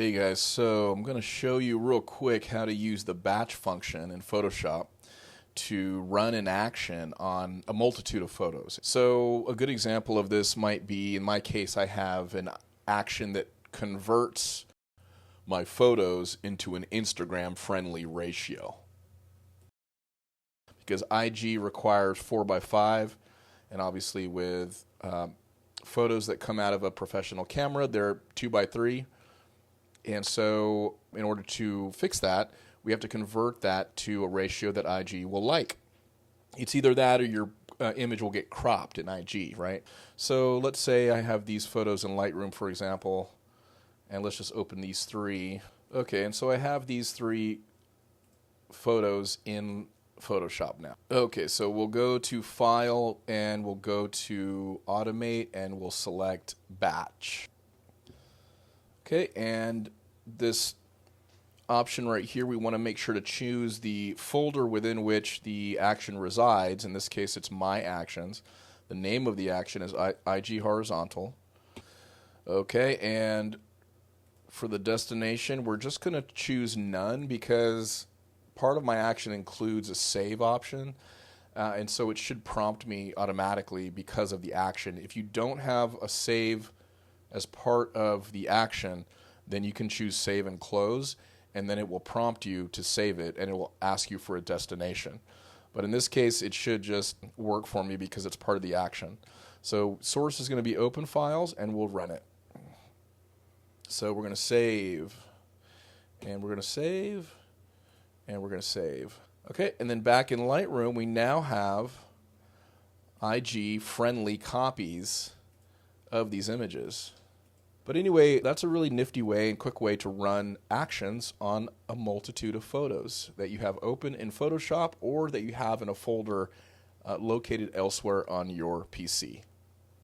Hey guys, so I'm going to show you real quick how to use the batch function in Photoshop to run an action on a multitude of photos. So a good example of this might be, in my case, I have an action that converts my photos into an Instagram friendly ratio. Because IG requires 4:5, and obviously with photos that come out of a professional camera, they're 2:3. And so in order to fix that, we have to convert that to a ratio that IG will like. It's either that or your image will get cropped in IG, right? So let's say I have these photos in Lightroom, for example, and let's just open these three. Okay, and so I have these three photos in Photoshop now. Okay, so we'll go to File and we'll go to Automate and we'll select Batch. Okay, and this option right here, we want to make sure to choose the folder within which the action resides. In this case, it's My Actions. The name of the action is IG Horizontal. Okay, and for the destination, we're just going to choose None because part of my action includes a save option. And so it should prompt me automatically because of the action. If you don't have a save as part of the action, then you can choose Save and Close, and then it will prompt you to save it, and it will ask you for a destination. But in this case, it should just work for me because it's part of the action. So source is going to be Open Files, and we'll run it. So we're going to save, and we're going to save, and we're going to save. Okay, and then back in Lightroom, we now have IG-friendly copies of these images. But anyway, that's a really nifty way and quick way to run actions on a multitude of photos that you have open in Photoshop or that you have in a folder located elsewhere on your PC.